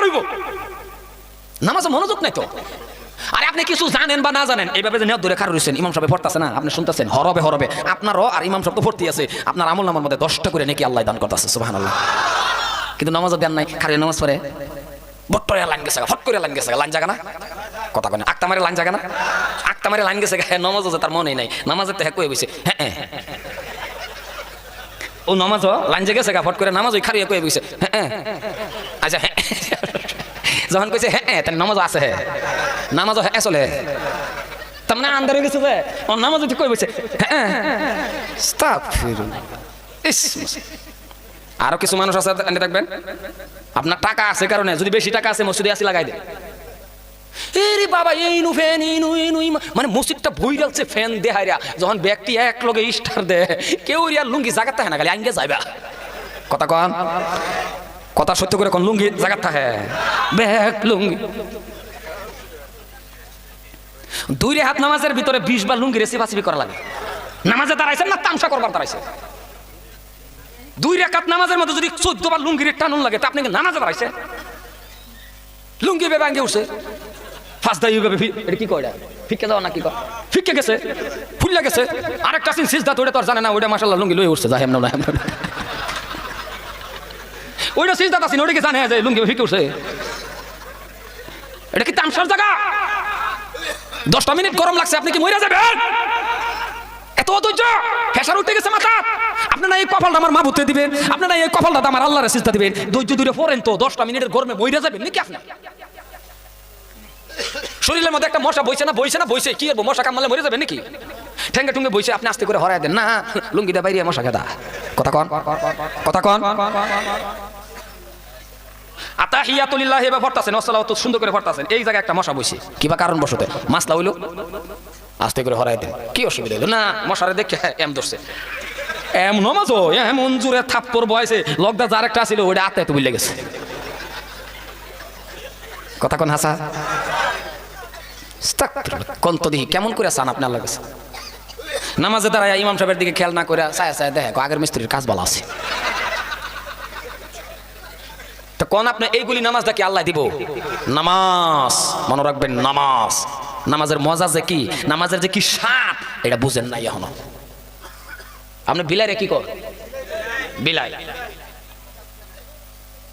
হইব। নামাজে মনোযোগ নাই তো। আরে আপনি কিছু জানেন বা না জানেন এইভাবে যে দূরে খাড়া রয়েছেন, ইমাম সাহেব পড়তেছে না, আপনি শুনতেছেন, হরবে হরবে আপনারও আর ইমাম সাহেব তো ভর্তি আছে, আপনার আমল নামার মধ্যে 10টা করে নাকি আল্লাহ দান করতেছে, সুবহানাল্লাহ। কিন্তু নামাজও দেন নাই, খালি নামাজ পড়ে বট্টরে লাইন গেছে, ফট করে লাইন গেছে, লাইন জায়গা না কথা কয়, আক্তা মারে লাইন জায়গা না, আক্তা মারে লাইন গেছে, নামাজ আছে তার মনেই নাই, নামাজের তো হ্যাঁ কয়ে বসে, হ্যাঁ ও নামাজও লাইন জায়গা গেছে, ফট করে নামাজ ওই খারিয়ে কয়ে বসে, হ্যাঁ আচ্ছা হ্যাঁ, যখন কইছে হ্যাঁ তার নামাজ আছে, হ্যাঁ নামাজও হ্যাঁ চলে, তার মানে আন্দারে গেছে যে ও নামাজ ঠিক কই বসে, হ্যাঁ আরো কিছু মানুষ আছে দেখবেন, আপনার টাকা আছে কারণে, যদি বেশি টাকা আছে মসজিদে আসি লাগাই দেয়, এরে বাবা এই নু ফ্যান এই মানে মসজিদটা ভই রাখছে ফ্যান দেহাইরা, যখন ব্যক্তি এক লগে স্টার দেয় কেউ রিয়া লুঙ্গি জায়গা থাকে না, খালি আইঙ্গে যাইবা কথা কন, কথা সত্য করে কোন লুঙ্গি জায়গা থাকে, ব্যাগ লুঙ্গি 2 রেখাত নামাজের ভিতরে 20 বার লুঙ্গি রেসিপাসিপি করা লাগে। নামাজে দাঁড়াইছেন না তামসা করবার দাঁড়াইছে, 2 রেখাত নামাজের মধ্যে যদি 14 বার লুঙ্গির টানুন লাগে তা আপনি নামাজে দাঁড়াইছে, লুঙ্গি বেবে আঙ্গে উঠছে ফার্স্ট দাই হবে, এটা কি কয়, ফিকে যাও না কি কয়, ফিকে গেছে ফুললা গেছে, আরেকটা সিন সিজদা তোড়ে তোর জানে না, ওইটা মাশাআল্লাহ লুঙ্গি লয়ে উঠছে, যাই না ওইটা সিজদা তাসিন ওইটা কি জানে যে লুঙ্গি ফিকে উঠছে, এটা কি তামসার জায়গা? 10টা মিনিট গরম লাগছে, আপনি কি মরে যাবেন? এত অধৈর্য ফেসার উঠে গেছে মাথা, আপনি না এই কপালটা আমার মা বুঝতে দিবেন, আপনি না এই কপালটা আমার আল্লাহর সিজদা দিবেন, ধৈর্য ধরে পড়েন তো, 10টা মিনিটের গরমে মরে যাবেন নাকি আপনি? শরীরের মধ্যে একটা মশা বইছে না বইছে কি করবো, মশা কামড়ালে মরে যাবেন নাকি? ঠেঙ্গে টুঙ্গে বইছে, আপনি আস্তে করে হরাই দেন না, লুঙ্গিটা বাইরে মশা খেদা, কথা কন কথা কন। আতাহিয়াতুলিল্লাহি এবার পড়তাছেন, ওয়াসসালাতু সুন্দর করে পড়তাছেন, এই জায়গায় একটা মশা বইছে, কিবা কারণ বসতে মাসলা হইলো, আস্তে করে হরাই দেন, কি অসুবিধা হইলো না, মশারে দেখে এম ধরছে, এম নমাজও এমন জোরে থাপ্পড় বয়সে লগদা যার একটা ছিল ওইটা আত্মায় তো বুঝলে গেছে, কথা কোন হাসা কোন তো দেখি কেমন করে চান আপনি আল্লাহর কাছে? নামাজে দাঁড়ায় ইমাম সাহেবের দিকে খেয়াল না করে চায় চায় দেখে আগের মিস্ত্রির কাজ ভালো আছে, তো কোন আপনি এইগুলি নামাজটা কি আল্লাহ দিব? নামাজ মনে রাখবেন, নামাজ, নামাজের মজা যে কি, নামাজের যে কি স্বাদ এটা বুঝেন নাই এখনো। আপনি বিলাইরে কি কর, বিলাই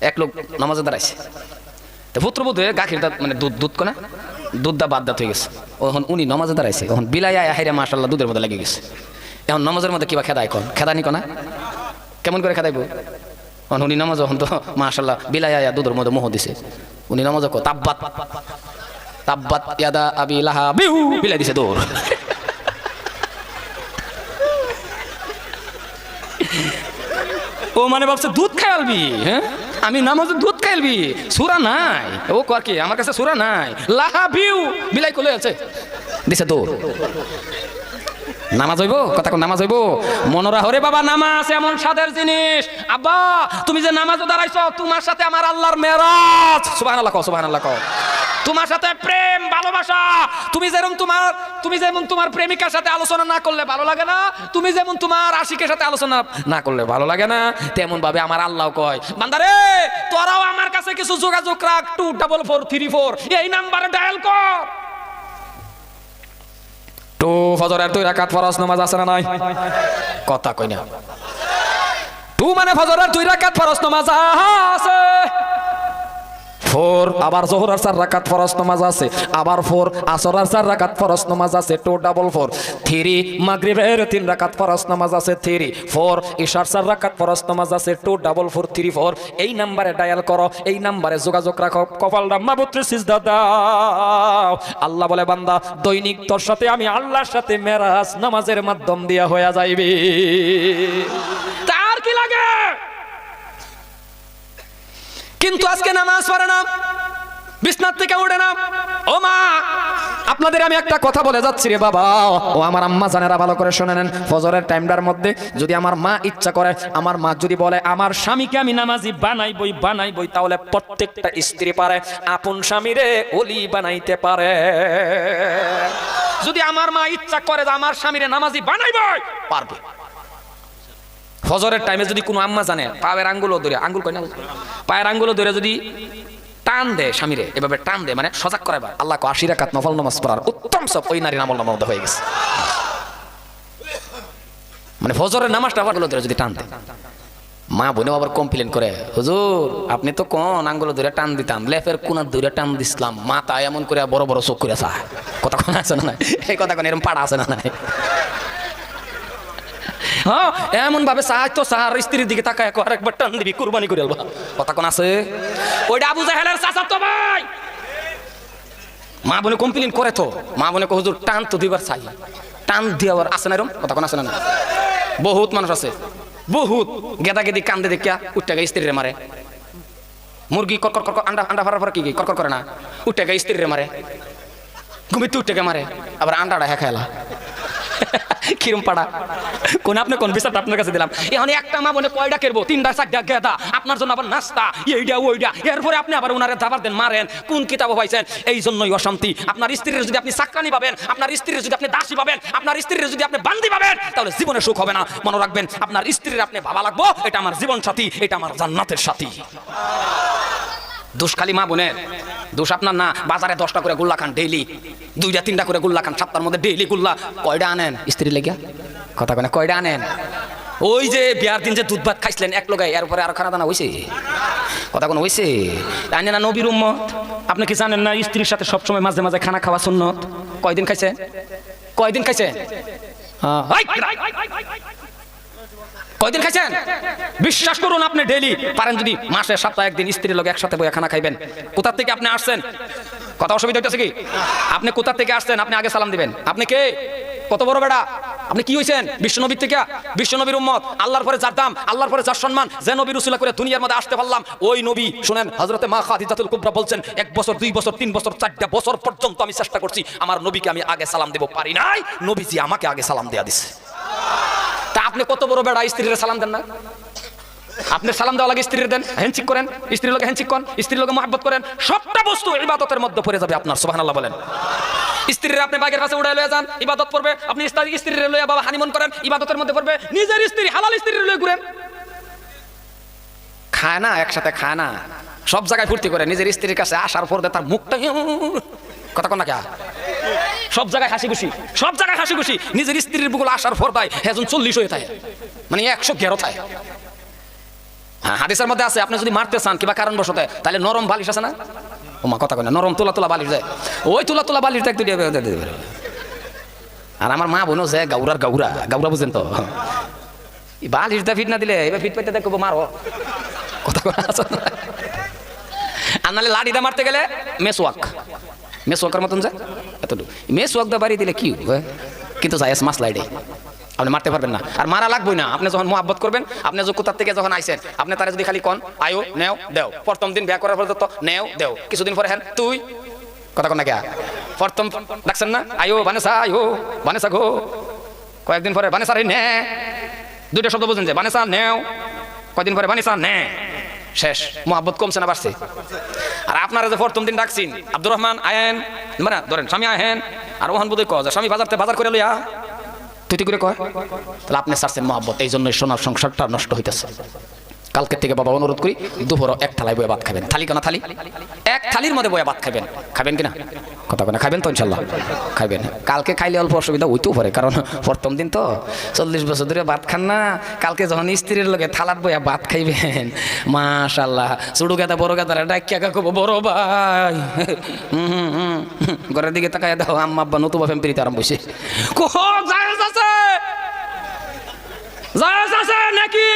এক লোক নামাজে দাঁড়াইছে, তো পুত্রবোধ হয়ে গাখির মানে দুধ কোনা দুধটা বাদ দাঁত হয়ে গেছে, এখন উনি নামাজে দাঁড়াইছে, এখন বিলাই হাইরে মাশাআল্লাহ দুধের মধ্যে লেগে গেছে, এখন নামাজের মধ্যে কিবা খেদাই কন, খেদানি কনা কেমন করে খেদাইব, এখন উনি নামাজ এখন তো মাশাআল্লাহ বিলাই দুধের মধ্যে মোহ দিছে, উনি নামাজ তাব্বাত তাব্বাত ইয়াদা আবি লাহাব বিলাই দিছে দৌড়, ও মানে ভাবছে দুধ খাইলবি, হ্যাঁ আমি নামাজে দুধ খাইলবি, সূরা নাই, ও কর কি আমার কাছে সূরা নাই, লাহাবিউ বিলাই কোলে আছে দিছে দৌড়, নামাজ হইব কথা কোন, নামাজ হইব মনোরা হরে বাবা, নামাজ এমন স্বাদের জিনিস, আব্বা তুমি যে নামাজে দাঁড়াইছো তোমার সাথে আমার আল্লাহর মেরাজ, সুবহানাল্লাহ কও সুবহানাল্লাহ কও, তোমার সাথে প্রেম ভালোবাসা, তুমি যেমন তোমার প্রেমিকার সাথে আলোচনা না করলে ভালো লাগে না, তুমি যেমন তোমার আশিকের সাথে আলোচনা না করলে ভালো লাগে না, তেমন ভাবে আমার আল্লাহ কয় বান্দারে তোরাও আমার কাছে কিছু যোগাযোগ রাখ, 24434 এই নাম্বারে ডায়াল কর, তো ফজরের 2 রাকাত ফরজ নামাজ আছে না নাই, কথা কই না, 2 মানে ফজরের 2 রাকাত ফরজ নামাজ আছে, 4 আবার যোহরের 4 রাকাত ফরজ নামাজ আছে, আবার 4 আসরের 4 রাকাত ফরজ নামাজ আছে, 244, 3 মাগরিবের 3 রাকাত ফরজ নামাজ আছে, 3 4 ইশার 4 রাকাত ফরজ নামাজ আছে, 24434 এই নম্বরে ডায়াল করো, এই নম্বরে যোগাযোগ রাখো, কপালটা মাবুত্রে সিজদা দাও, আল্লাহ বলে বান্দা দৈনিক তোর সাথে আমি আল্লাহর সাথে মেরাজ নামাজের মাধ্যম দিয়া হয়ে যাইবে, তার কি লাগে? কিন্তু আজকে নামাজ পড়ে না, বিছনার থেকে উঠে না, ও মা আপনাদের আমি একটা কথা বলে যাচ্ছি রে বাবা, ও আমার আম্মা জানেরা ভালো করে শুনে নেন, ফজরের টাইমটার মধ্যে যদি আমার মা ইচ্ছা করে, আমার মা যদি বলে আমার স্বামীকে আমি নামাজি বানাইবই, তাহলে প্রত্যেকটা স্ত্রী পারে আপন স্বামীরে ওলি বানাইতে পারে, যদি আমার মা ইচ্ছা করে যে আমার স্বামীরে নামাজি বানাইবই পারবে। ফজরের টাইমে যদি কোনো আম্মা জানে পায়ের আঙ্গুল ধরে, আঙ্গুল কয় না, পায়ের আঙ্গুল ধরে যদি টান দে স্বামীরে, এভাবে টান দে মানে সজাগ করাইবার। আল্লাহ 80 রাকাত নফল নামাজ পড়ার উত্তম সব ওই নারীর আমল নামার মধ্যে হয়ে গেছে। মানে ফজরের নামাজটা আবার ধরে যদি টান দে, মা বোনেও আবার কমপ্লেন করে, হুজুর আপনি তো কোন আঙ্গুলো ধরে টান দিতাম, লেফের কোনার ধরে টান দিছিলাম, মাথা এমন করে বড় বড় চোখ করে চা। কথা কোন আছে না? এই কথা কোন এরকম পাড়া আছে না? নাই হ্যাঁ, এমন ভাবে চাই তো চার স্ত্রীর দিকে তাকায় আরেকবার টান দিবি, কুরবানি করে আলবা। কথা কোন আছে? ওইটা আবু জাহেলের চাচা তো ভাই। মা বোনে কমপ্লেন করে তো, মা বোনে হুজুর টান তো দিবার চাই, টান দিয়াবার আছে না এরকম? কথা কোন আছে না? বহুত মানুষ আছে, বহুত গেদা গেদি কান্দে দেখিয়া উঠতে গে স্ত্রীরে মারে। মুরগি কর কর আন্ডা আন্ডা ফারার পর কি কর করে না, উঠতে গে স্ত্রীরে মারে, ঘুমিতে উঠতে গে মারে, আবার আন্ডাটা হ্যাঁ খেলা। কিরম পাড়া কোন আপনি কোন বিচারটা আপনার কাছে দিলাম। এখন একটা মা বোনে কয়টা কেরবো, 3টা 4টা গেদা, আপনার জন্য আবার নাস্তা এইটা ওইটা, এরপরে আপনি আবার উনারে দাবার দেন, মারেন। কোন কিতাব পাইছেন? এই জন্যই অশান্তি। আপনার স্ত্রীর যদি আপনি চাকরানি পাবেন, আপনার স্ত্রীর যদি আপনি দাসী পাবেন, আপনার স্ত্রীর যদি আপনি বান্দি পাবেন, তাহলে জীবনে সুখ হবে না। মনে রাখবেন, আপনার স্ত্রীর আপনি ভাবা লাগবো, এটা আমার জীবন সাথী, এটা আমার জান্নাতের সাথী। দোষ খালি মা বোনের, দোষ আপনার না। বাজারে 10টা করে গুল্লা খান ডেইলি, 2টা 3টা করে গুল্লা খান, সপ্তাহের মধ্যে ডেইলি গুল্লা। কয়টা আনেন স্ত্রী লেগিয়া? কথা কেন কয়টা আনেন? ওই যে বিয়ার দিন যে দুধ ভাত খাইছিলেন এক লগায়, এরপরে আর খানা দানা হয়েছে? কথা কোনো হয়েছে? আনে না নবীর উম্মত। আপনি কি জানেন না স্ত্রীর সাথে সবসময় মাঝে মাঝে খানা খাওয়া সুন্নত? কয়দিন খাইছেন? কয়দিন খাইছেন? কয়দিন খাইছেন? বিশ্বাস করুন, আপনি ডেইলি পারেন যদি মাসে সপ্তাহে একদিন স্ত্রীর লোক একসাথে বইয়া খানা খাইবেন। কোথা থেকে আপনি আসছেন? কথা অসুবিধা হইতেছে কি? আপনি কোথা থেকে আসছেন? আপনি আগে সালাম দিবেন। আপনি কে? কত বড় বেড়া? আপনি কি হইছেন? বিশ্বনবীর থেকে, বিশ্বনবীর উম্মত, আল্লাহর পরে যার দাম, আল্লাহর পরে যার সম্মান, যে নবী রসুলা করে দুনিয়ার মধ্যে আসতে পারলাম, ওই নবী শুনেন, হযরতে মা খাদিজাতুল কুবরা বলছেন, 1 বছর 2 বছর 3 বছর 4টা বছর পর্যন্ত আমি চেষ্টা করছি আমার নবীকে আমি আগে সালাম দেব, পারি নাই। নবীজি আমাকে আগে সালাম দেয়া দিছে। তা আপনি কত বড় বেড়া, স্ত্রীর সালাম দেন না? আপনি সালাম দেওয়া লাগে স্ত্রীর দেন, হ্যান্ডশেক করেন, স্ত্রীর লোকে হ্যান্ডশেক করেন, স্ত্রীর লোকে মহব্বত করেন, সবটা বস্তু ইবাদতের মধ্যে পড়ে যাবে আপনার। সুবহানাল্লাহ বলেন। স্ত্রীর আপনি বাগের কাছে উড়াই লয়ে যান, ইবাদত করবে। আপনি স্ত্রীর লইয়া বাবা হানিমুন করেন, ইবাদতের মধ্যে পড়বে। নিজের স্ত্রী হালাল স্ত্রীর লয়ে ঘুরেন, খায় না একসাথে, খায় না, সব জায়গায় ফুর্তি করে। নিজের স্ত্রীর কাছে আসার পর তার মুখটা কথা কোন না কে, সব জায়গায় হাসি খুশি, সব জায়গায় হাসি খুশি। নিজের স্ত্রীর বুকুল আসার পর তাই এখন 40 হয়ে থাকে, মানে 111 থাকে। হ্যাঁ, হাদিসের মধ্যে আছে, আপনি যদি মারতে চান কিংবা কারণ বসতে, তাহলে নরম বালিশ আছে না? ওমা কথা কয় না, নরম তুলা তুলা বালিশ দেয়, ওই তুলা তুলা বালিশ দেয়। আর আমার মা বোনও যে গাউরার গাউরা, গাউরা বুঝেন তো, বালিশ দেয় ফিট না দিলে এবার ফিট পাইতে দেখবো মারো। কথা কয় আছে না? আর নাহলে লাঠিটা মারতে গেলে মেসওয়াক, মেসওয়াকের মতন যায় এতটুকু, মেসওয়াক দা বাড়ি দিলে কি হয়, কিন্তু যায় মাছ লাইডে আপনি মারতে পারবেন না। আর মারা লাগবেই না। আপনি যখন মোহাব্বত করবেন, আপনি কোথার থেকে যখন আইছেন, আপনি তারা যদি খালি কন আয়ো নেও দেও, প্রথম দিন বিয়া করার পর তো নেও দেও, কিছুদিন পরে হ্যাঁ তুই, কথা কন না কে, প্রথম ডাকছেন না আয়ো বানেসা, আয়ো বানেসা গো, কয়েকদিন পরে বানেসা রে নে, 2টা শব্দ বুঝেন যে বানেসা নেও, কয়েকদিন পরে বানেসা নে, শেষ। মোহাব্বত কমছে না বাড়ছে? আর আপনারা যে প্রথম দিন ডাকছেন আব্দুর রহমান আয়েন, মানে ধরেন স্বামী আহেন, আর ওহান বোধহয় কয় স্বামী বাজার করে লইয়া তুই করে কয়, তাহলে আপনি ছাড়ছেন মহব্বত। এই জন্যই সোনার সংসারটা নষ্ট হইতেছে। কালকে থেকে বাবা অনুরোধ করি, দুপুরও 1 থালায় বয়ে ভাত খাবেন। থালি কেনা থালি, 1 থালির মধ্যে বয়ে ভাত খাবেন। খাবেন কিনা? কথা কেনা খাবেন তো ইনশাল্লাহ খাবেন। কালকে খাইলে অল্প অসুবিধা হইতেও পারে, কারণ প্রথম দিন তো 40 বছর ধরে ভাত খান না। কালকে যখন স্ত্রীর লগে থালাত বয়ে ভাত খাইবেন, মাশাআল্লাহ, ছোট গাদা বড় গাদারা ডাকিয়া কব বড় ভাই, ঘরের দিকে তাকায় দাও, আম্মা আব্বা নতুবা ফ্যামিলিতে আরাম বসে জায়েজ আছে নাকি?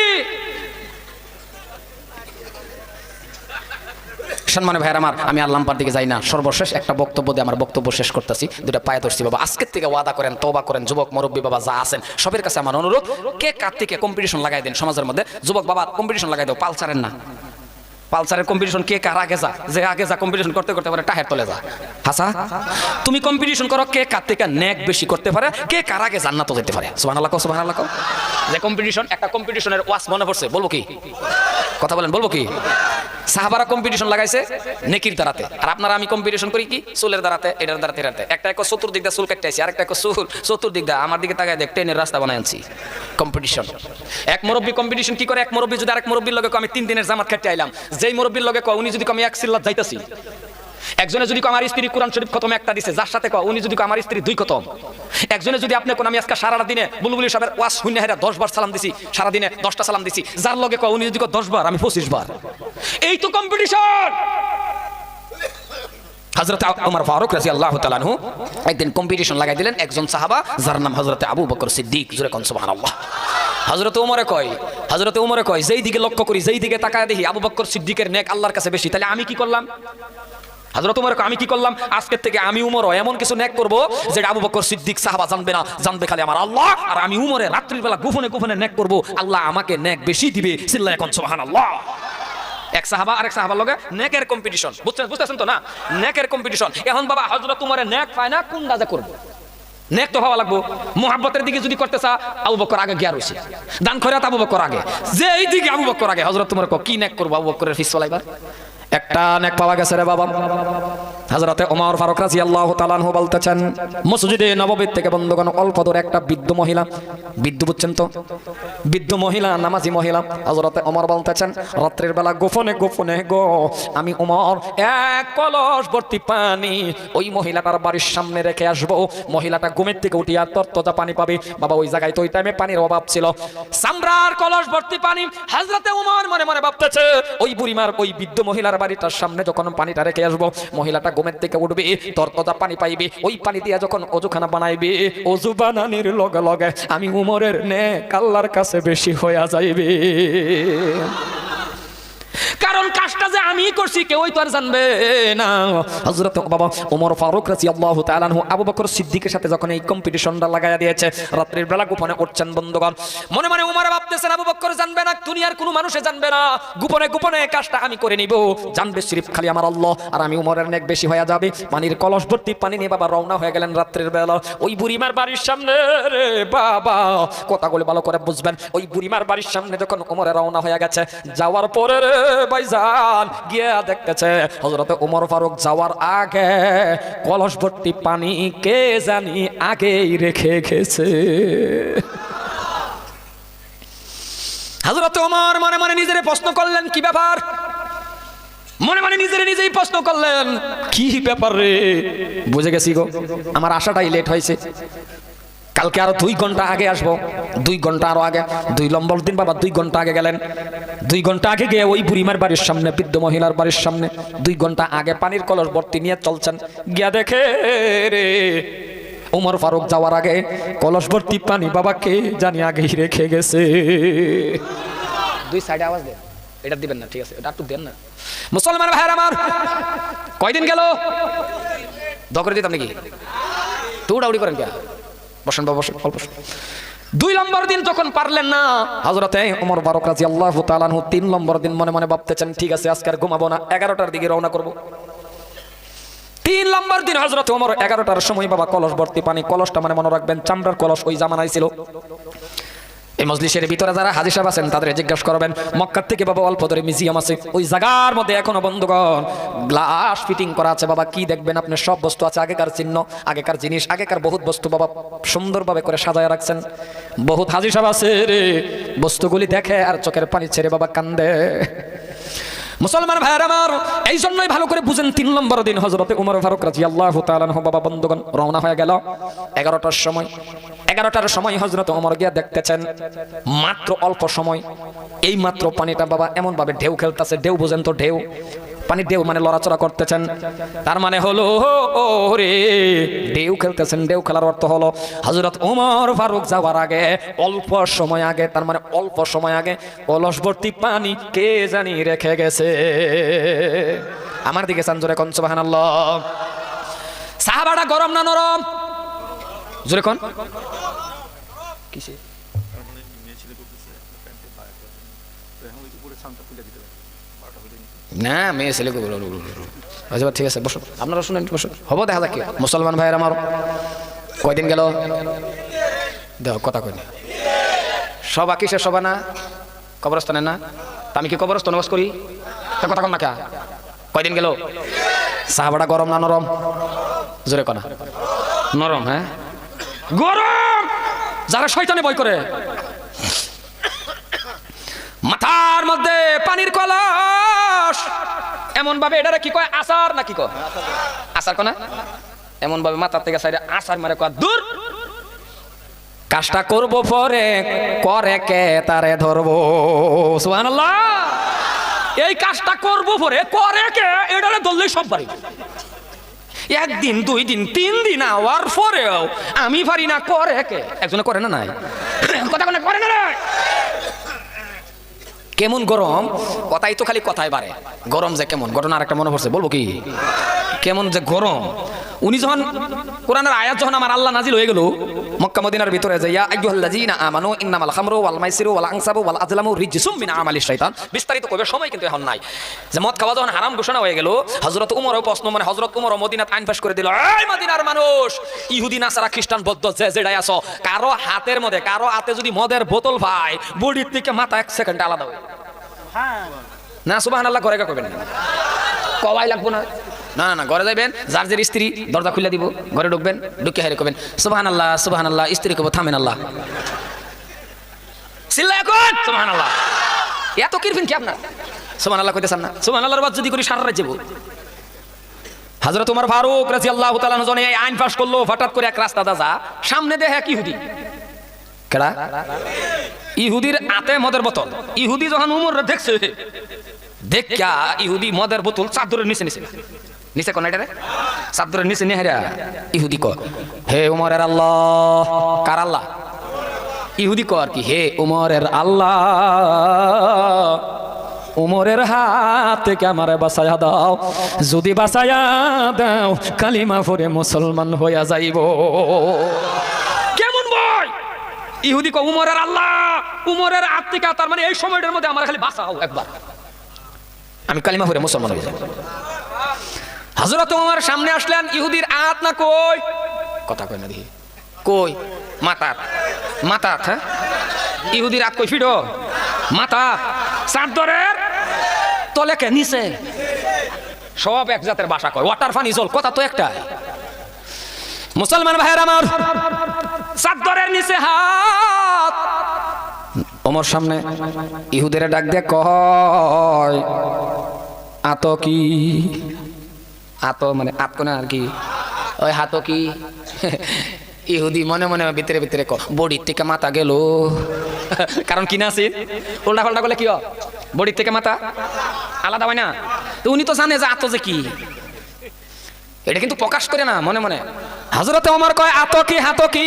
সম্মানে ভাইয়ের আমার, আমি আর লাম্পার দিকে যাই না। সর্বশেষ একটা বক্তব্য দিয়ে আমার বক্তব্য শেষ করতেছি। 2টা পায়ে ধরছি বাবা, আজকের থেকে ওয়াদা করেন, তওবা করেন। যুবক মুরব্বী বাবা যা আছেন সবের কাছে আমার অনুরোধ, কে কার থেকে কম্পিটিশন লাগাই দেন সমাজের মধ্যে। যুবক বাবা কম্পিটিশন লাগাই দাও, পালসারের না, পালসারের কম্পিটিশন কে কার আগে যা, যে আগে যা কম্পিটিশন করতে করতে পারে টাহের তলে যা। হাসা তুমি কম্পিটিশন করো কে কার থেকে নেক বেশি করতে পারে, কে কার আগে জান্নাত যেতে পারে। সুবহানাল্লাহ কও, সুবহানাল্লাহ কও। যে কম্পিটিশন, একটা কম্পিটিশনের ওয়াজ মনে পড়ছে, বলবো কি? কথা বলেন, বলবো কি? সাহাবারা কম্পিটিশন লাগাইছে নেকির দ্বারাতে, আর আপনারা আমি কম্পিটিশন করি কি? চুলের দ্বারাতে, এটার দ্বারাতে, এটাতে। একটা এক চতুর্দিক দিয়ে চুল কাটতে আইছি, আরেকটা এক চুল চতুর্দিক দিয়ে আমার দিকে তাকায় দেখ ট্রেনের রাস্তা বানাই আনছি। কম্পিটিশন। এক মুরব্বী কম্পিটিশন কি করে? এক মুরব্বী যদি আরেক মুরব্বীর লগে আমি 3 দিনের জামাত কাটতে আইলাম, যেই মুরব্বীর লগে কয় উনি যদি আমি এক সিল্লাত যাইতাছি, একজনে যদি আমার স্ত্রী কোরআন শরীফ খতম একটা দিছে, যার সাথে কয় উনি যদি আমার স্ত্রী 2 খতম, একজনে যদি আপনি কোন আমি আজকে সারাটা দিনে বুলবুলি সাহেবের ওয়াজ শুনে হেরা 10 বার সালাম দিছি, সারা দিনে 10টা সালাম দিছি, যার লগে কয় উনি যদি 10 বার আমি 25 বার। এই তো কম্পিটিশন। হযরত ওমর ফারুক রাদিয়াল্লাহু তাআলা আনহু একদিন কম্পিটিশন লাগাই দিলেন একজন সাহাবা যার নাম হযরত আবু বকর সিদ্দিক। জোরে কোন সুবহানাল্লাহ। হযরত ওমরে কয় যেই দিকে লক্ষ্য করি, যেই দিকে তাকায় দেখি আবু বকর সিদ্দিকের নেক আল্লাহর কাছে বেশি, তাহলে আমি কি করলাম? হযরত ওমর কয় আমি কি করলাম? আজকের থেকে আমি উমরও এমন কিছু নেক করব যেটা আবু বকর সিদ্দিক সাহাবা জানবে না, জানবে খালি আমার আল্লাহ। আর আমি উমরে রাত্রির বেলা গোপনে গোপনে নেক করব, আল্লাহ আমাকে নেক বেশি দিবে। চিল্লায় কোন সুবহানাল্লাহ। এক সাহাবা আরেক সাহাবার লগে নেকের কম্পিটিশন, বুঝতেছেন তো না? নেকের কম্পিটিশন। এখন বাবা হযরত ওমরে নেক পায় না, কোন রাজা করবে? নেক তো হওয়া লাগবো। মুহাব্বতের দিকে যদি করতে চা, আবু বকর আগে গিয়া রইছে। দান খয়রাত আবু বকর আগে, যে এই দিকে আবু বকর আগে। হযরত ওমর কয় কি নেক করব? আবু বকরের ফিস চলাইবার একটা নেক পাওয়া গেছে রে বাবা। হযরত ওমর ফারুক রাদিয়াল্লাহু তাআলা আনহু বলতেছেন, মসজিদে নববী থেকে বন্ধুগণ অল্প দূরে একটা বৃদ্ধ মহিলা, বৃদ্ধ বুঝছেন তো, বৃদ্ধ মহিলা, নামাজি মহিলা। হযরত ওমর বলতেছেন রাত্রির বেলা গোপনে গোপনে গো আমি ওমর এক কলস ভর্তি পানি ওই মহিলাটার বাড়ির সামনে রেখে আসবো। মহিলাটা ঘুমের থেকে উঠিয়া তরতাজা পানি পাবে। বাবা ওই জায়গায় তো ওই টাইমে পানির অভাব ছিল, সামরার কলস ভর্তি পানি। হযরত ওমর মনে মনে ভাবতেছে ওই বুড়িমার ওই বৃদ্ধ মহিলার বাড়িটার সামনে যখন পানিটা রেখে আসবো, মহিলাটা ঘুমের থেকে উঠবে, তরতাজা পানি পাইবে, ওই পানি দিয়ে যখন ওযুখানা বানাইবে, ওযু বানানির লগে লগে আমি উমরের নেক আল্লাহর কাছে বেশি হইয়া যাইবে। কারণ কাজটা যে আমি করছি কেউই তো আর জানবে না। হযরত বাবা ওমর ফারুক রাদিয়াল্লাহু তাআলা আনহু আবু বকর সিদ্দিকের সাথে যখন এই কম্পিটিশনটা লাগায়া দিয়েছে, রাত্রির বেলা গোপনে উঠছেন বন্ধুগণ। মনে মনে ওমর ভাবতেছেন আবু বকর জানবে না, দুনিয়ার কোনো মানুষে জানবে না, গোপনে গোপনে কাজটা আমি করে নিব, জানবে সিরিফ খালি আমার আল্লাহ। আর আমি উমরের নেক বেশি হয়ে যাবে। পানির কলস ভর্তি পানি নিয়ে বাবা রওনা হয়ে গেলেন রাত্রির বেলা ওই বুড়িমার বাড়ির সামনে। রে বাবা কথাগুলো ভালো করে বুঝবেন। ওই বুড়িমার বাড়ির সামনে যখন ওমরে রওনা হয়ে গেছে, যাওয়ার পরে রে ভাইজান গিয়া দেখতেছে হযরত ওমর ফারুক যাওয়ার আগে কলস ভর্তি পানি কে জানি আগেই রেখে গেছে। হযরত ওমর মনে মনে নিজেরে প্রশ্ন করলেন কি ব্যাপার, মনে মনে নিজেই প্রশ্ন করলেন কি ব্যাপার রে। বুঝে গেছি গো, আমার আশাটাই লেট হয়েছে, কালকে আরো 2 ঘন্টা আগে আসবো। 2 ঘন্টা আরো আগে, 2 নম্বর দিন বাবা 2 ঘন্টা আগে গেলেন। 2 ঘন্টা আগে গিয়ে ওই বুড়িমার বাড়ির সামনে, বৃদ্ধ মহিলার বাড়ির সামনে 2 ঘন্টা আগে পানির কলস ভর্তি নিয়ে চলছেন। গিয়া দেখে রে ওমর ফারুক যাওয়ার আগে কলস ভর্তি পানি বাবা কে জানি আগেই রেখে গেছে। 2 সাইডে আওয়াজ দেন, এটা দিবেন না, ঠিক আছে, এটা একটু দেন না। মুসলমান ভাইরা আমার, কয়দিন গেল দখরে দিতাম নাকি? দৌড়াউড়ি করেন কে? বসেন বাবা, বসেন, অল্প। 2 নম্বর দিন যখন পারলেন না, হযরতে ওমর ফারুক রাদিয়াল্লাহু তাআলা আনহু 3 নম্বর দিন মনে মনে ভাবতেছেন ঠিক আছে আজকে আর ঘুমাবো না, 11টার দিকে রওনা করব। 3 নম্বর দিন হযরত ওমর 11টার সময় বাবা কলস ভর্তি পানি, কলসটা মানে মনে রাখবেন চামড়ার কলস ওই জামানায় ছিল। এই মজলিসের ভিতরে যারা হাজী সাহেব আছেন তাদের জিজ্ঞাসা করবেন, মক্কা থেকে বাবা অল্প দূরে মিউজিয়াম আছে, ওই জায়গার মধ্যে এখনো বন্ধুগণ গ্লাস ফিটিং করা আছে। বাবা কি দেখবেন আপনি, সব বস্তু আছে, আগেকার চিহ্ন, আগেকার জিনিস, আগেকার বহুত বস্তু বাবা সুন্দরভাবে করে সাজায় রাখছেন। বহুত হাজী সাহেব আছে রে, বস্তুগুলি দেখে আর চোখের পানি ছেড়ে বাবা কান্দে। মুসলমান ভাইরা আমার, এই জন্যই ভালো করে বুঝেন 3 নম্বর দিন হযরতে ওমর ফারুক রাদিয়াল্লাহু তাআলা আনহু বাবা বন্ধুগণ রওনা হয়ে গেল 11টার সময়। 11টার সময় হযরত ওমর গিয়া দেখতেছেন মাত্র অল্প সময়, এই মাত্র পানিটা বাবা এমন ভাবে ঢেউ খেলতেছে। ঢেউ বুঝেন তো, ঢেউ পানি, ঢেউ মানে লড়াচড়া করতেছেন, তার মানে হলো ওরে ঢেউ খেলতেছেন। ঢেউ খেলার অর্থ হলো হযরত ওমর ফারুক যাওয়ার আগে অল্প সময় আগে, তার মানে অল্প সময় আগে কলস ভর্তি পানি কে জানি রেখে গেছে। আমার দিকে চান জোরে কোন সুবহানাল্লাহ। সাহাবাটা গরম না নরম? জোরে কোন কিসে? না মেয়ে ছেলে আচ্ছা ঠিক আছে, বসো আপনারা শুনেন, বসো, হবো দেখা যাক। মুসলমান ভাইয়ের আমার, কয়দিন গেল দেখো কথা কই না, সবা কিসের সবা না কবরস্থানে না? আমি কি কবরস্থানে বাস করি? কথা কন না কা? কয়দিন গেল? সাহাবাটা গরম না নরম? জোরে কনা নরম। হ্যাঁ গরম, যারা শয়তানে ভয় করে। মাথার মধ্যে পানির কলস মাস এমন ভাবে এটারে কি কয় আসার না কি কয় আসার কোনা এমন ভাবে মাথার থেকে সাইডে আসার মারে কয় দূর কাজটা করব পরে করে কে তারে ধরবো সুবহানাল্লাহ এই কাজটা করব পরে করে কে এটারে ধরলেই সব পারি একদিন দুই দিন তিন দিন আওয়ার পরেও আমি পারি না করে কে একজনে করে না নাই কথা করে না নাই কেমন গরম কথাই তো খালি কথাই বাড়ে গরম যে কেমন ঘটনা আরেকটা মনে পড়ছে বলবো কি কেমন যে গরম উনি যখন কোরআনের আয়াত যখন আমার আল্লাহ নাজিল হয়ে গেল মক্কা মদিনার ভিতরে যে ইয়া আইয়ুহাল্লাযীনা আমানু ইন্নামাল খামরু ওয়াল মাইসিরু ওয়াল আনসাবু ওয়াল আজলামু রিজসুম মিন আমালিশ শাইতান বিস্তারিত কবে সময় কিন্তু এখন নাই যে মদ খাওয়া যখন হারাম ঘোষণা হয়ে গেল হযরত উমরও প্রশ্ন মানে হযরত উমরও মদিনাত আইন পাশ করে দিল এই মদিনার মানুষ ইহুদি নাসারা খ্রিস্টান বৌদ্ধ যে যেটাই আছো কারো হাতের মধ্যে কারো হাতে যদি মদের বোতল পায় বডির থেকে মাথা এক সেকেন্ড আলাদা হয় না সুবহানাল্লাহ করে কইবেন না কওয়াই লাগবো না না না ঘরে যাবেন যার যে স্ত্রী দরজা খুলে দিব ঘরে ঢুকবেন ঢুকে হারে কবেন সুবহানাল্লাহ সুবহানাল্লাহ স্ত্রী কব থামেন আল্লাহ চিল্লায় কোন সুবহানাল্লাহ এত কিরফিন কি আপনার সুবহানাল্লাহ কইতেছেন না সুবহানাল্লাহর বাদ যদি করি সারা রাত যাব হযরত ওমর ফারুক রাদিয়াল্লাহু তাআলা আনহু এই আইন পাস করলো হঠাৎ করে এক রাস্তা দা যা সামনে দেখে এক ইহুদি কেডা ইহুদির হাতে মদের বোতল ইহুদি যখন উমর দেখছে দেখা ইহুদি মদের বোতল চাদরের নিচে নিচে নিচে কোন এটা রে চাদরের নিচে নেহারা ইহুদি ক হে উমরের আল্লাহ কার আল্লাহ ইহুদি ক আর কি হে উমরের আল্লাহ উমরের হাত থেকে আমারে বাঁচায়া দাও যদি বাঁচায়া দাও কালিমা পড়ে মুসলমান হইয়া যাইব কেমন ভয় ইহুদি ক উমরের আল্লাহ উমরের হাত থেকে তার মানে এই সময়টার মধ্যে আমার খালি বাঁচাও একবার আমি কালিমা পড়ে মুসলমান হয়ে যাব হযরত ওমর সামনে আসলেন ইহুদির আত না কই কথা কই না দেখি কই মাথা হ্যাঁ ইহুদির আত কই ফিডো মাথা চাদরের তলে কে নিচে সব এক জাতের ভাষা কয় ওয়াটার পানি জল কথা তো একটাই মুসলমান ভাইয়ের আমার চাদরের নিচে হাত ওমর সামনে ইহুদের ডাক দিয়ে কয় আতো কি আতো মানে আত কোন আর কি ওই হাতো কি ইহুদি মনে মনে ভিতরে ভিতরে বডির থেকে মাথা গেল কারণ কি না আছে উল্টা পাল্টা করলে কি বডির থেকে মাথা আলাদা হয় না তো উনি তো জানে যে আতো যে কি এটা কিন্তু প্রকাশ করে না মনে মনে হযরত ওমর কয় আতো কি হাতো কি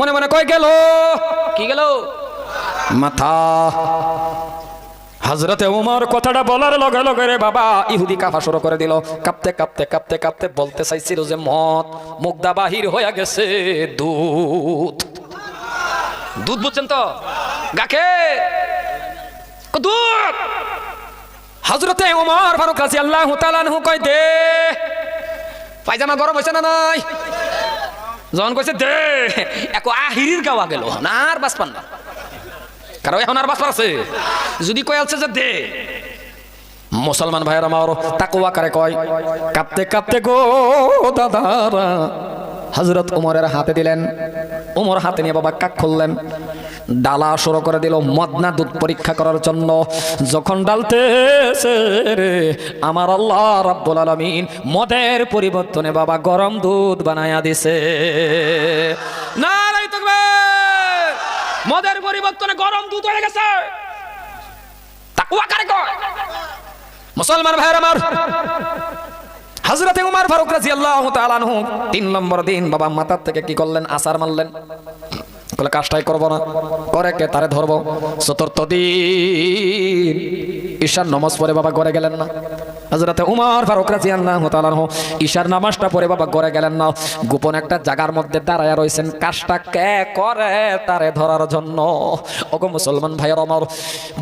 মনে মনে কয় গেল কি গেল মাথা হযরতে ওমর কথাটা বলার লগে লগে রে বাবা ইহুদি কাফা শুরু করে দিল কাঁপতে কাঁপতে কাঁপতে কাঁপতে বলতে চাইছিল যে মদ মুগদা বাহির হয়ে গেছে দুধ দুধ বুঝছেন তো গাকে দুধ হযরতে ওমর ফারুক রাদিয়াল্লাহু তাআলা আনহু কয় দে পায়জামা গরম হইছে না নাই যখন কইছে দে একো আহিরির গাওয়া গেল না আর বাস পান না কারণ এখন আর বাঁচার আছে যদি কয় আছে যে দে মুসলমান ভাইয়ের আমার তাকওয়া করে কয় কাঁপতে কাঁপতে গো দাদারা হযরত ওমরের হাতে দিলেন ওমর হাতে নিয়ে বাবা কাক খুললেন ডালা শুরু করে দিল মদনা দুধ পরীক্ষা করার জন্য যখন ডালতেছে রে আমার আল্লাহ রাব্বুল আলামিন মদের পরিবর্তনে বাবা গরম দুধ বানায়া দিছে নারায়ে তাকবীর মদের পরিবর্তনে গরম দুধ হয়ে গেছে তাকওয়া করে কয় মুসলমান ভাইয়ের আমার হযরতে ওমর ফারুক রাদিয়াল্লাহু তাআলা আনহু 3 নম্বর দিন বাবা মাথার থেকে কি করলেন আসার মারলেন বলে কাজটাই করব না করে কে তারে ধরবো চতুর্থ দিন ঈশার নামাজ পড়ে বাবা ঘরে গেলেন না হযরতে ওমর ফারুক রাদিয়াল্লাহু তাআলা আনহু ঈশার নামাজটা পড়ে বাবা ঘরে গেলেন না গোপন একটা জায়গার মধ্যে দাঁড়ায়া রইছেন কাজটা কে করে তারে ধরার জন্য ওগো মুসলমান ভাইয়ের আমার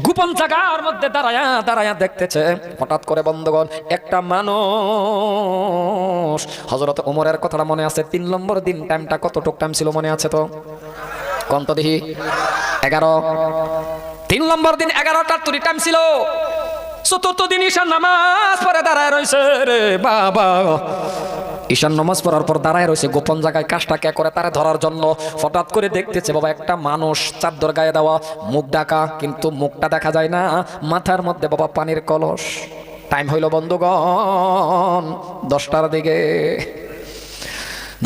গোপন জায়গার মধ্যে দাঁড়ায়া দাঁড়ায়া দেখতেছে হঠাৎ করে বন্ধুগণ একটা মানুষ হযরতে ওমরের কথাটা মনে আছে 3 নম্বর দিন টাইমটা কতটুক টাইম ছিল মনে আছে তো কোন তো দেখি 11 3 নম্বর দিন 11টা তুরি টাইম ছিল চতুর্থ দিন ঈশান নামাজ পড়ে দাঁড়ায় রইছে রে বাবা ঈশান নামাজ পড়ার পর দাঁড়ায় রইছে গোপন জায়গায় কাজটা কে করে তারে ধরার জন্য হঠাৎ করে দেখতেছে বাবা একটা মানুষ চাদর গায়ে দেওয়া মুখ ঢাকা কিন্তু মুখটা দেখা যায় না মাথার মধ্যে বাবা পানির কলস টাইম হইল বন্ধুগণ 10টার দিকে।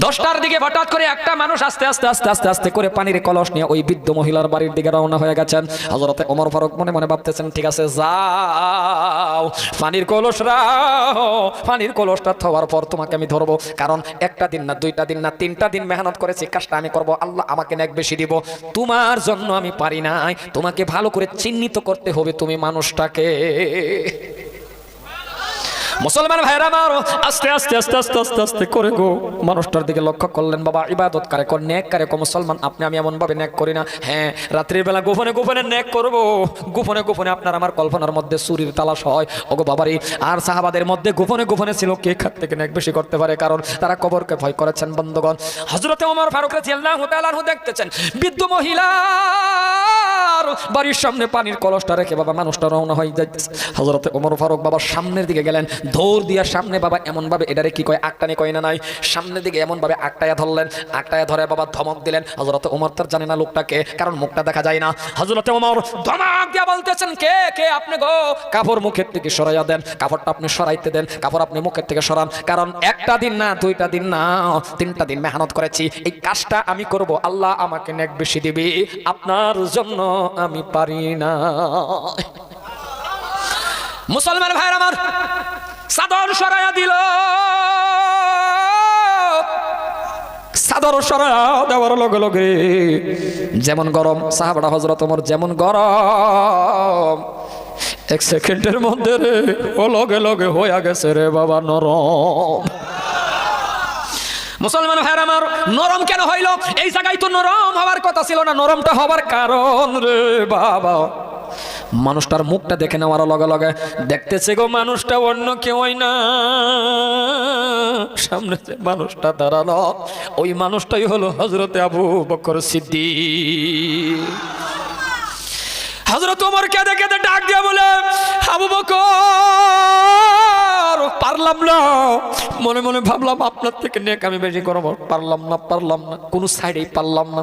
10টার দিকে হঠাৎ করে একটা মানুষ আস্তে আস্তে আস্তে আস্তে আস্তে করে পানির কলস নিয়ে ওই বৃদ্ধ মহিলার বাড়ির দিকে রওনা হয়ে গেছেন। হযরতে ওমর ফারুক মনে মনে ভাবতেছেন, ঠিক আছে যাও, পানির কলস রাও, পানির কলসটা থাওয়ার পর তোমাকে আমি ধরবো। কারণ একটা দিন না, 2টা দিন না, 3টা দিন মেহনত করেছি, কাজটা আমি করব, আল্লাহ আমাকে নেক বেশি দিব। তোমার জন্য আমি পারি নাই, তোমাকে ভালো করে চিহ্নিত করতে হবে তুমি মানুষটাকে। মুসলমান ভাইরা আমার আস্তে আস্তে আস্তে আস্তে আস্তে আস্তে করে গো মানুষটার দিকে লক্ষ্য করলেন। বাবা ইবাদত করে কোন নেক করে কো মুসলমান, আপনি আমি এমন ভাবে নেক করি না। হ্যাঁ, রাত্রির বেলা গোপনে গোপনে নেক করব, গোপনে গোপনে আপনার আমার কল্পনার মধ্যে চুরির তালাশ হয়। ওগো বাবারি, আর সাহাবাদের মধ্যে গোপনে গোপনে ছিল কে খাত থেকে নেক বেশি করতে পারে, কারণ তারা কবরকে ভয় করেছেন। বন্ধুগণ, হযরতে ওমর ফারুক রাদিয়াল্লাহু তাআলা আনহু দেখতেছেন বৃদ্ধ মহিলার বাড়ির সামনে পানির কলসটা রেখে বাবা মানুষটা রওনা হয়ে যাইতেছে। হযরতে ওমর ফারুক বাবা সামনের দিকে গেলেন, দৌড় দিয়া সামনে বাবা এমন ভাবে, এটারে কি কয় আটটানি কয় না নাই, সামনের দিকে এমন ভাবে আটটায়া ধরলেন, আটটায়া ধরে বাবা ধমক দিলেন। হযরতে ওমর তার জানে না লোকটাকে, কারণ মুখটা দেখা যায় না। হযরতে ওমর ধমক দিয়া বলতেছেন, কে কে আপনি গো? কাপড় মুখের থেকে সরাইয়া দেন, কাপড়টা আপনি সরাইতে দেন, কাপড় আপনি মুখের থেকে সরান। কারণ একটা দিন না, 2টা দিন না, 3টা দিন মেহনত করেছি, এই কাজটা আমি করব, আল্লাহ আমাকে নেক বেশি দিবে, আপনার জন্য আমি পারি না। মুসলমান ভাইরা আমার চাদর সরাইয়া দিল, চাদর সরাইয়া দেওয়ার লগে লগে যেমন গরম, সাহাবারা হযরত ওমর যেমন গরম, 1 সেকেন্ডের মধ্যে রে ও লগে লগে হইয়া গেছে রে বাবা নরম। মুসলমান ভাইরা আমার নরম কেন হইল? এই জায়গায় তো নরম হওয়ার কথা ছিল না। নরমটা হবার কারণ রে বাবা, মানুষটার মুখটা দেখে নেওয়ার লগে লগে দেখতেছে গো মানুষটা অন্য কেউই না, সামনে যে মানুষটা দাঁড়ালো ওই মানুষটাই হলো হযরতে আবু বকর সিদ্দিক। হযরত ওমর কেঁদে কেঁদে ডাক দিয়ে বলে, আবু বকর পারলাম না, মনে মনে ভাবলাম আপনার থেকে নেক আমি বেশি করব, পারলাম না, কোন সাইডেই পারলাম না।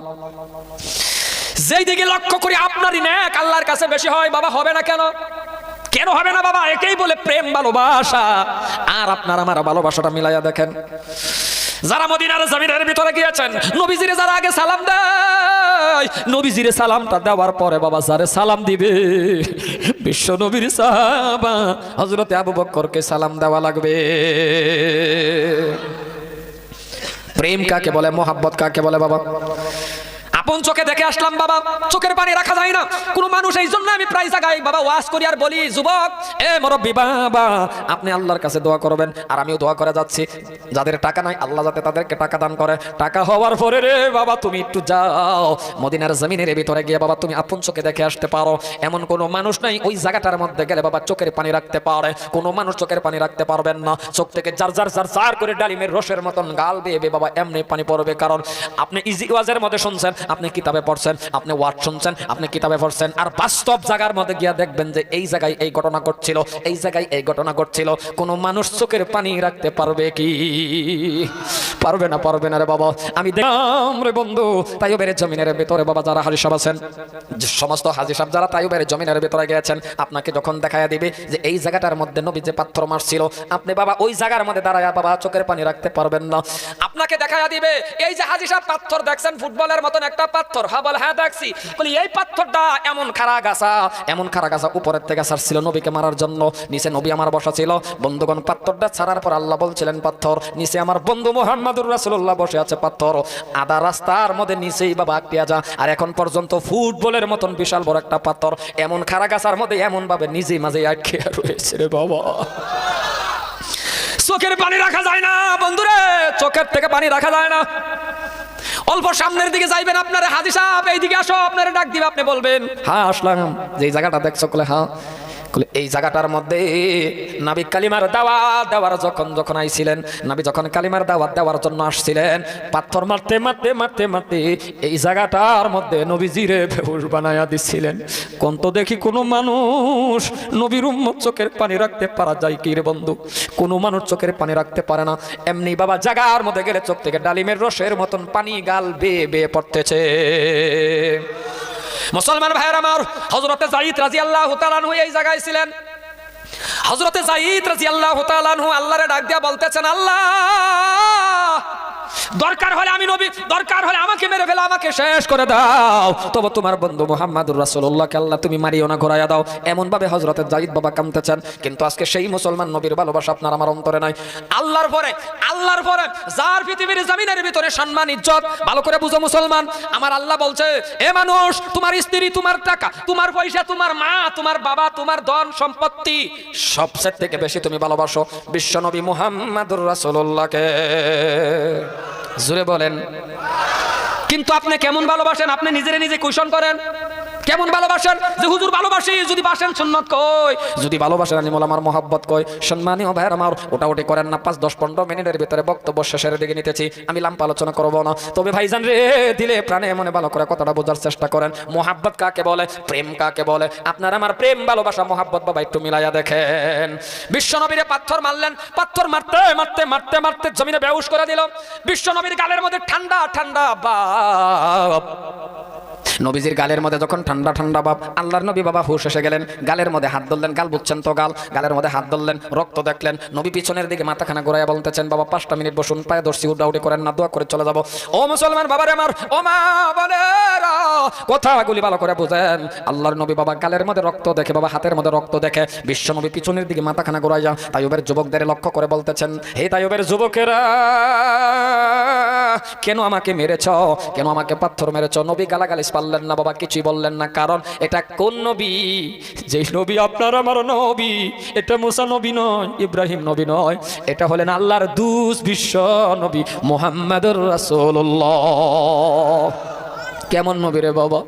যেই দিকে লক্ষ্য করি আপনারই নেক আল্লাহর কাছে বেশি হয়। বাবা হবে না কেন? কেন হবে না বাবা? একেই বলে প্রেম ভালোবাসা। আর আপনার আমার ভালোবাসাটা মিলাইয়া দেখেন, যারা মদিনার জমিনের ভিতরে গিয়েছেন, নবীজিরে যারা আগে সালাম দেয়, নবীজিরে সালামটা দেওয়ার পরে বাবা যারে সালাম দিবে বিশ্ব নবীর সাহাবা হযরতে আবু বকরকে সালাম দেওয়া লাগবে। প্রেম কাকে বলে, মোহাব্বত কাকে বলে বাবা? আপন চোখে দেখে আসলাম বাবা, চোখের পানি রাখা যায় না। কোন মানুষ, এই জন্য আমি প্রায় জায়গায় বাবা ওয়াজ করি আর বলি, যুবক এ মুরব্বি বাবা আপনি আল্লাহর কাছে দোয়া করবেন, আর আমিও দোয়া করে যাচ্ছি, যাদের টাকা নাই আল্লাহ যাতে তাদেরকে টাকা দান করে। টাকা হওয়ার পরে রে বাবা তুমি একটু যাও মদিনার জমিনের ভিতরে গিয়ে বাবা তুমি আপন চোখে দেখে আসতে পারো। এমন কোন মানুষ নাই ওই জায়গাটার মধ্যে গেলে বাবা চোখের পানি রাখতে পারে। কোন মানুষ চোখের পানি রাখতে পারবেন না। চোখ থেকে জার জার জার জার করে ডালিমের রসের মতন গাল বেয়ে বাবা এমনি পানি পড়বে। কারণ আপনি ইজি ওয়াজের মধ্যে শুনছেন, আপনি কিতাবে পড়ছেন, আপনি ওয়াজ শুনছেন, আপনি কিতাবে পড়ছেন, আর বাস্তব জায়গার মধ্যে গিয়া দেখবেন যে এই জায়গায় এই ঘটনা ঘটছিল, এই জায়গায় এই ঘটনা ঘটছিল। কোন মানুষ চোখের পানি রাখতে পারবে কি? পারবে না, পারবে না রে বাবা। আমি দেখলাম রে বন্ধু তাইয়ুবের জমিনের ভিতরে বাবা যারা হাজি সাহেব আছেন, সমস্ত হাজি সাহেব যারা তাইয়ুবের জমিনের ভিতরে গিয়েছেন, আপনাকে যখন দেখায়া দিবে যে এই জায়গাটার মধ্যে নবী যে পাথর মারছিল, আপনি বাবা ওই জায়গার মধ্যে দাঁড়ায় বাবা চোখের পানি রাখতে পারবেন না। আপনাকে দেখায়া দিবে এই যে হাজি সাহেব পাথর দেখছেন, ফুটবলের মতন একটা পাথর, হ্যাঁ বল হ্যাঁ দেখছি, বলি এই পাথরটা এমন খাড়া গাছা, এমন খাড়া গাছা উপরের থেকে ছাড়ছিল নবীকে মারার জন্য, নিচে নবী আমার বসা ছিল। বন্ধুগণ পাথরটা ছাড়ার পর আল্লাহ বলছিলেন পাথর, নিচে আমার বন্ধু মুহাম্মদুর রাসূলুল্লাহ বসে আছে। পাথর আধা রাস্তার মধ্যে নিচেই বাবা আটকে যা, আর এখন পর্যন্ত ফুটবলের মতন বিশাল বড় একটা পাথর এমন খাড়া গাছার মধ্যে এমন ভাবে নিজেই মাঝে আটকে রয়েছে রে বাবা। চোখের পানি রাখা যায় না বন্ধুরে, চোখের থেকে পানি রাখা যায় না। অল্প সামনের দিকে যাইবেন, আপনার হাজি সাহেব এইদিকে আসো, আপনার ডাক দিবে, আপনি বলবেন হ্যাঁ আসলাম, যে জায়গাটা দেখছো বলে হ্যাঁ, এই জায়গাটার মধ্যে নবী কালিমার দাওয়াত দেওয়ার যখন আইছিলেন, নবী যখন কালিমার দাওয়াত দেওয়ার জন্য আসছিলেন, পাথর মারতে মারতে মারতে মারতে এই জায়গাটার মধ্যে নবীজিরে বেহুশ বানায়া দিছিলেন। কোন তো দেখি কোনো মানুষ নবীর উম্মত চোখের পানি রাখতে পারা যায় কি রে বন্ধু? কোনো মানুষ চোখের পানি রাখতে পারে না। এমনি বাবা জায়গার মধ্যে গেলে চোখ থেকে ডালিমের রসের মতন পানি গাল বেয়ে বেয়ে পড়তেছে। মুসলমান ভাইয়ের আমার, হযরতে যায়েদ রাদিয়াল্লাহু তাআলা আনহু এই জায়গায় ছিলেন। হযরতে যায়েদ রাদিয়াল্লাহু তাআলা আনহু আল্লাহরে ডাক দিয়া বলতেছেন, আল্লাহ দরকার হলে আমি নবী, দরকার হলে আমাকে মেরে ফেলো, আমাকে শেষ করে দাও, তবে তোমার বন্ধু মুহাম্মদুর রাসূলুল্লাহকে আল্লাহ তুমি মারিও না, ঘোরাইয়া দাও। এমন ভাবে হযরতে যায়েদ বাবা কাঁদতেছেন। কিন্তু আজকে সেই মুসলমান নবীর ভালোবাসা আপনার আমার অন্তরে নাই। আল্লাহর পরে যার পৃথিবীর জমিনের ভিতরে সম্মান ইজ্জত, ভালো করে বুঝো মুসলমান, আমার আল্লাহ বলছে, এ মানুষ, তোমার স্ত্রী, তোমার টাকা, তোমার পয়সা, তোমার মা, তোমার বাবা, তোমার ধন সম্পত্তি, সবচেয়ে থেকে বেশি তুমি ভালোবাসো বিশ্বনবী মুহাম্মদুর রাসূলুল্লাহকে। জোরে বলেন। কিন্তু আপনি কেমন ভালোবাসেন? আপনি নিজেরে নিজে কোয়েশ্চন করেন, কেমন ভালোবাসেন? যে হুজুর ভালোবাসি, যদি বাসেন সুন্নাত কই, যদি ভালোবাসেন আলিমুল আমার মহব্বত কই। সম্মানীয় ভাইয়ের আমার, ওটা করেন না। 5-10-15 মিনিটের ভিতরে বক্তব্য শেষের দিকে নিতেছি, আমি লাম্পা আলোচনা করব না। তবে ভাইজান রে, দিলে প্রাণে মনে ভালো করে কথাটা বোঝার চেষ্টা করেন। মহব্বত কাকে বলে, প্রেম কাকে বলে? আপনার আমার প্রেম, ভালোবাসা, মহব্বত বাবা একটু মিলাইয়া দেখেন। বিশ্বনবীরে পাথর মারলেন, পাথর মারতে মারতে মারতে মারতে জমিনে বেহুশ করে দিল। বিশ্বনবীর গালের মধ্যে ঠান্ডা ঠান্ডা বাপ, নবীজির গালের মধ্যে যখন ঠান্ডা ঠান্ডা বাপ, আল্লাহর নবী বাবা হুশ এসে গেলেন। গালের মধ্যে হাত ধরলেন, গাল বুঝছেন তো, গালের মধ্যে হাত ধরলেন, রক্ত দেখলেন। নবী পিছনের দিকে মাথাখানা ঘুরাইয়া বলতেছেন, বাবা 5টা মিনিট বসুন, পায়ে দর্শি উডাউডি করেন না, দোয়া করে চলে যাব। ও মুসলমান বাবারে আমার, ও মা বোনেরা, কথাগুলি ভালো করে বুঝেন। আল্লাহর নবী বাবা গালের মধ্যে রক্ত দেখে, বাবা হাতের মধ্যে রক্ত দেখে, বিশ্ব নবী পিছনের দিকে মাথাখানা ঘুরাইয়া তাইয়ুবের যুবকদের লক্ষ্য করে বলতেছেন, হে তাইয়ুবের যুবকেরা, কেন আমাকে মেরেছ, কেন আমাকে পাথর মেরেছ? নবী গালাগালিস পারলেন না বাবা, কিছুই বললেন না। কারণ এটা কোন নবী? যে নবী আপনার আমার নবী। এটা মুসা নবী নয়, ইব্রাহিম নবী নয়, এটা হলেন আল্লাহর দূত বিশ্ব নবী মুহাম্মদুর রাসূলুল্লাহ। কেমন নবী রে বাবা?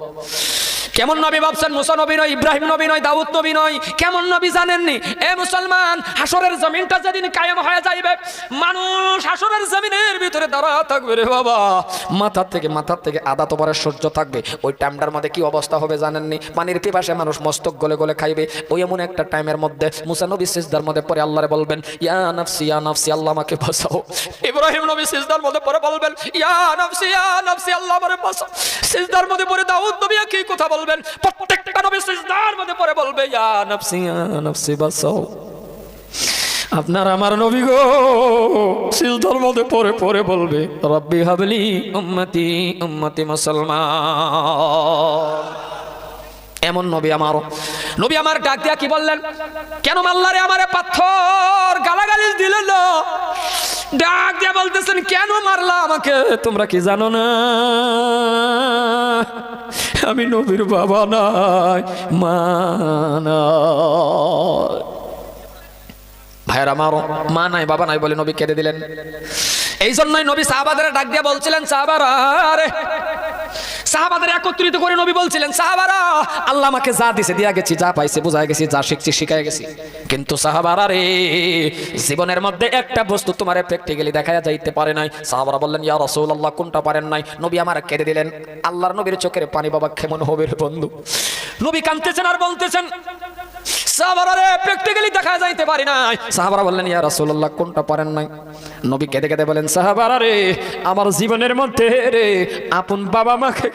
কেমন নবী ভাবছেন? মুসা নবী নয়, ইব্রাহিম নবী নয়, দাউদ নবী নয়। কেমন নবী জানেননি? এ মুসলমান, হাসরের জমিনটা যেদিন কায়েম হয়ে যাইবে, মানুষ হাসরের জমিনের ভিতরে দাঁড়া থাকবে রে বাবা, মাথার থেকে আধা তোমার সূর্য থাকবে। ওই টাইমটার মধ্যে কি অবস্থা হবে জানেননি? পানির পিপাসে মানুষ মস্তক গলে গলে খাইবে। ওই এমন একটা টাইমের মধ্যে মুসা নবী সিজদার মধ্যে পড়ে আল্লাহরে বলবেন, ইয়া নাফসি ইয়া নাফসি, আল্লাহ আমাকে বাঁচাও। ইব্রাহিম নবী সিজদার মধ্যে পড়ে বলবেন, ইয়া নাফসি আল্লাহ আমারে বাঁচাও। সিজদার মধ্যে পড়ে দাউদ নবী কি কথা বলবেন? প্রত্যেকটা নবী সিজদার মধ্যে পড়ে বলবে, ইয়া নাফসি বাঁচাও। আপনার আমার নবী গো সিজদার মধ্যে পড়ে বলবে, রব্বি হাবলি উম্মতি মুসলমান। এমন নবী আমার ডাক দিয়া কি বললেন? কেন মাল্লারে আমারে পাথর গালাগালিজ দিলেন না? ডাক দিয়া বলতেছেন, কেন মারলা আমাকে? তোমরা কি জানো না আমি নবীর বাবা নাই, মা নাই? ভাইয়ের আমার, মা নাই বাবা নাই বলে নবী কেঁদে দিলেন। এই জন্যই নবী সাহাবাদের ডাক দিয়া বলছিলেন, সাহাবাদের একত্রিত করে নবী বলছিলেন, সাহাবারা, আল্লাহ আমাকে যা দিছে দিয়া গেছি, যা পাইছে বুঝাই গেছি, যা শিখছি শিখাই গেছি। কিন্তু সাহাবারা রে, জীবনের মধ্যে একটা বস্তু তোমারে প্র্যাকটিক্যালি দেখায়া যাইতে পারে নাই। সাহাবারা বললেন, ইয়া রাসূলুল্লাহ, কোনটা পারেন নাই? নবী আমার কেঁদে দিলেন। আল্লাহর নবীর চোখের পানি বাবা কেমন হবে রে বন্ধু? নবী কাঁদতেছেন আর বলতেছেন, সাহাবারা রে, প্র্যাকটিক্যালি দেখা যাইতে পারি নাই। সাহাবারা বললেন, ইয়া রাসূলুল্লাহ, কোনটা পারেন নাই? নবী কেঁদে কেঁদে বলেন, সাহাবারা রে, আমার জীবনের মধ্যে রে আপন বাবা মাকে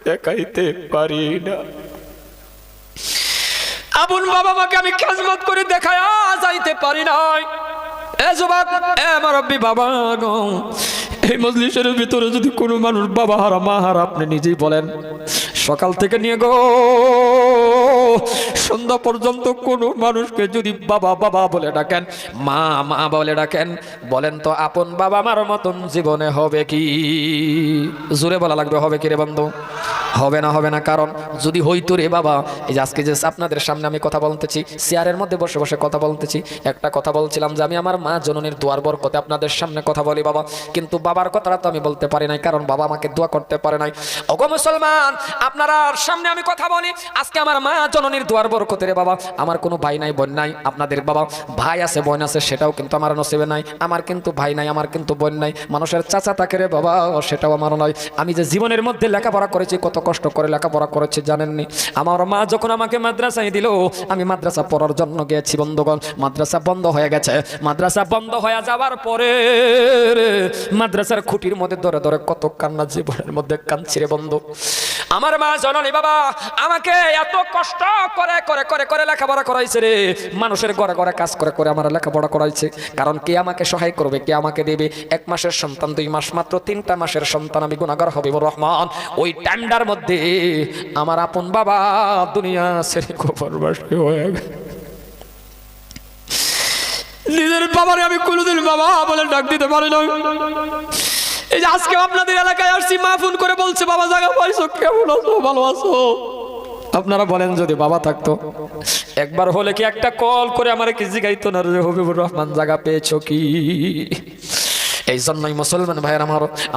দেখাইতে পারি না। আপন বাবা মাকে আমি খেজমত করে দেখায়া যাইতে পারি নাই। এ যুবক, এ মুরব্বি বাবা গো, এই মজলিসের ভিতরে যদি কোনো মানুষ বাবা হারা মা হারা, আপনি নিজেই বলেন, সকাল থেকে নিয়ে গো সন্ধ্যা পর্যন্ত কোনো মানুষকে যদি বাবা বাবা বলে ডাকেন, মা মা বলে ডাকেন, বলেন তো আপন বাবা মার মতন জীবনে হবে কি? জোরে বলা লাগবে, হবে কি রে বন্ধু? হবে না। কারণ যদি হইতো রে বাবা, এই যে আজকে যে আপনাদের সামনে আমি কথা বলতেছি, চেয়ারের মধ্যে বসে বসে কথা বলতেছি, একটা কথা বলছিলাম যে আমি আমার মা জননীর দোয়ার বরকতে আপনাদের সামনে কথা বলি বাবা, কিন্তু বাবার কথাটা তো আমি বলতে পারি নাই, কারণ বাবা আমাকে দোয়া করতে পারে নাই। ওগো মুসলমান, আপনারা সামনে আমি কথা বলি, আজকে আমার মা জননীর দোয়ার বরকতে রে বাবা, আমার কোনো ভাই নাই বোন নাই। আপনাদের বাবা ভাই আছে বোন আছে, সেটাও কিন্তু আমার নসিবে নাই। আমার কিন্তু ভাই নাই, আমার কিন্তু বোন নাই। মানুষের চাচা থাকে রে বাবা, সেটাও আমার নয়। আমি যে জীবনের মধ্যে লেখাপড়া করেছি, কত কষ্ট করে লেখাপড়া করেছি জানেননি? আমার মা যখন আমাকে মাদ্রাসায় দিল, আমি মাদ্রাসা পড়ার জন্য গিয়েছি বন্ধুগণ। মাদ্রাসা বন্ধ হয়ে গেছে। মাদ্রাসা বন্ধ হয়ে যাওয়ার পরে মাদ্রাসার খুঁটির মধ্যে ধরে ধরে কত কান্না, জীবনের মধ্যে কাঁদছি রে বন্ধু। আমার মা জননী বাবা আমাকে এত কষ্ট করে করে করে করে লেখাপড়া করাইছে রে। মানুষের ঘরে ঘরে কাজ করে করে আমার লেখাপড়া করাইছে। কারণ কে আমাকে সহায় করবে, কে আমাকে দেবে? 1 মাসের সন্তান, 2 মাস, মাত্র 3টা মাসের সন্তান আমি গুনাহগার হবিবুর রহমান। ওই টাইমটার মধ্যে আমার আপন বাবা দুনিয়া ছেড়ে কবরবাসী হয়ে গেল। নিজের বাবারে আমি কোনোদিন বাবা বলে ডাক দিতে পারি না। এই যে আজকে আপনাদের এলাকায় আসছি, মা ফোন করে বলছে বাবা জায়গা পাইছো, কেমন আছো, ভালো আছো? আপনারা বলেন যদি বাবা থাকতো একবার হলে কি একটা কল করে আমার কি জিগাইতো না রে হবিবুর রহমান জায়গা পেয়েছো কি? এই জন্যই মুসলমান ভাইয়ের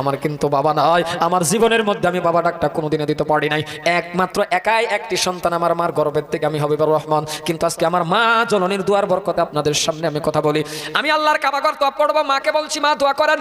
আমার কিন্তু বাবা নাই। আমার জীবনের মধ্যে আমি বাবা ডাকটা কোনোদিনও দিতে পারি নাই। একমাত্র একাই একটি সন্তান আমার মার গর্ভের থেকে আমি হবিবুর রহমান। কিন্তু আজকে আমার মা জননীর দুয়ার বরকতে আপনাদের সামনে আমি কথা বলি। আমি আল্লাহর কাবা ঘর তওয়াফ করব, মাকে বলছি মা দোয়া করেন।